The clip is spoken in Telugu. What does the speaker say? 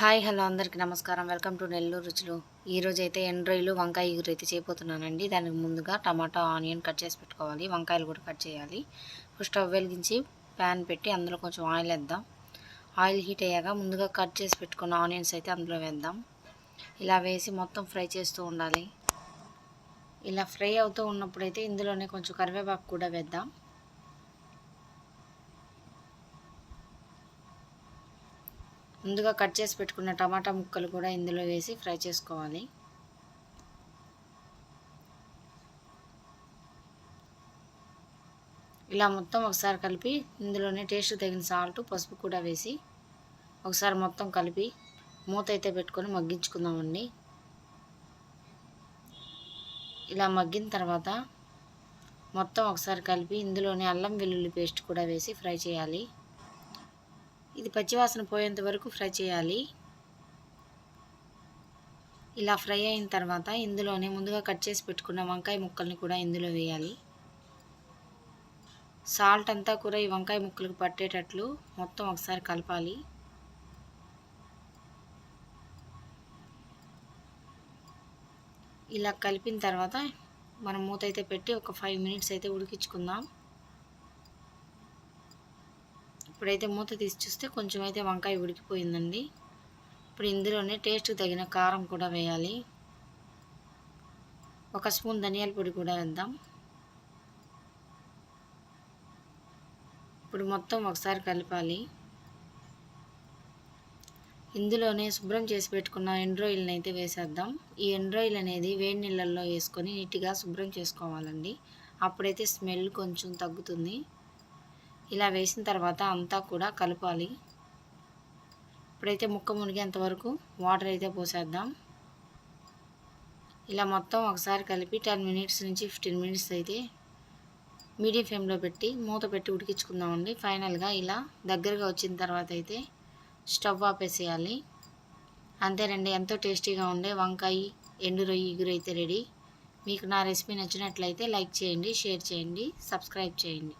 హాయ్ హలో అందరికీ నమస్కారం. వెల్కమ్ టు నెల్లూరు రుచులు. ఈరోజైతే ఎండ్రాయిలు వంకాయ ఇగురు అయితే చేయబోతున్నానండి. దానికి ముందుగా టమాటా ఆనియన్ కట్ చేసి పెట్టుకోవాలి. వంకాయలు కూడా కట్ చేయాలి. స్టవ్ వెలిగించి ప్యాన్ పెట్టి అందులో కొంచెం ఆయిల్ వేద్దాం. ఆయిల్ హీట్ అయ్యాక ముందుగా కట్ చేసి పెట్టుకున్న ఆనియన్స్ అయితే అందులో వేద్దాం. ఇలా వేసి మొత్తం ఫ్రై చేస్తూ ఉండాలి. ఇలా ఫ్రై అవుతూ ఉన్నప్పుడైతే ఇందులోనే కొంచెం కరివేపాకు కూడా వేద్దాం. ముందుగా కట్ చేసి పెట్టుకున్న టమాటా ముక్కలు కూడా ఇందులో వేసి ఫ్రై చేసుకోవాలి. ఇలా మొత్తం ఒకసారి కలిపి ఇందులోనే టేస్ట్ తగిన సాల్ట్, పసుపు కూడా వేసి ఒకసారి మొత్తం కలిపి మూత అయితే పెట్టుకొని మగ్గించుకుందామండి. ఇలా మగ్గిన తర్వాత మొత్తం ఒకసారి కలిపి ఇందులోనే అల్లం వెల్లుల్లి పేస్ట్ కూడా వేసి ఫ్రై చేయాలి. ఇది పచ్చివాసన పోయేంత వరకు ఫ్రై చేయాలి. ఇలా ఫ్రై అయిన తర్వాత ఇందులోనే ముందుగా కట్ చేసి పెట్టుకున్న వంకాయ ముక్కల్ని కూడా ఇందులో వేయాలి. సాల్ట్ అంతా కూడా ఈ వంకాయ ముక్కలకు పట్టేటట్లు మొత్తం ఒకసారి కలపాలి. ఇలా కలిపిన తర్వాత మనం మూత అయితే పెట్టి ఒక 5 మినిట్స్ అయితే ఉడికించుకుందాం. ఇప్పుడైతే మూత తీసి చూస్తే కొంచెం అయితే వంకాయ ఉడికిపోయిందండి. ఇప్పుడు ఇందులోనే టేస్ట్కి తగిన కారం కూడా వేయాలి. 1 స్పూన్ ధనియాల పొడి కూడా వేద్దాం. ఇప్పుడు మొత్తం ఒకసారి కలపాలి. ఇందులోనే శుభ్రం చేసి పెట్టుకున్న ఎండ్రాయిల్ని అయితే వేసేద్దాం. ఈ ఎండ్రాయిల్ అనేది వేడి నీళ్ళల్లో వేసుకొని నీట్గా శుభ్రం చేసుకోవాలండి. అప్పుడైతే స్మెల్ కొంచెం తగ్గుతుంది. ఇలా వేసిన తర్వాత అంతా కూడా కలపాలి. ఇప్పుడైతే ముక్క మునిగేంత వరకు వాటర్ అయితే పోసేద్దాం. ఇలా మొత్తం ఒకసారి కలిపి 10 మినిట్స్ నుంచి 15 మినిట్స్ అయితే మీడియం ఫ్లేమ్లో పెట్టి మూత పెట్టి ఉడికించుకుందామండి. ఫైనల్గా ఇలా దగ్గరగా వచ్చిన తర్వాత అయితే స్టవ్ ఆపేసేయాలి. అంతేనండి, ఎంతో టేస్టీగా ఉండే వంకాయ ఎండు రొయ్యి ఇగురు అయితే రెడీ. మీకు నా రెసిపీ నచ్చినట్లయితే లైక్ చేయండి, షేర్ చేయండి, సబ్స్క్రైబ్ చేయండి.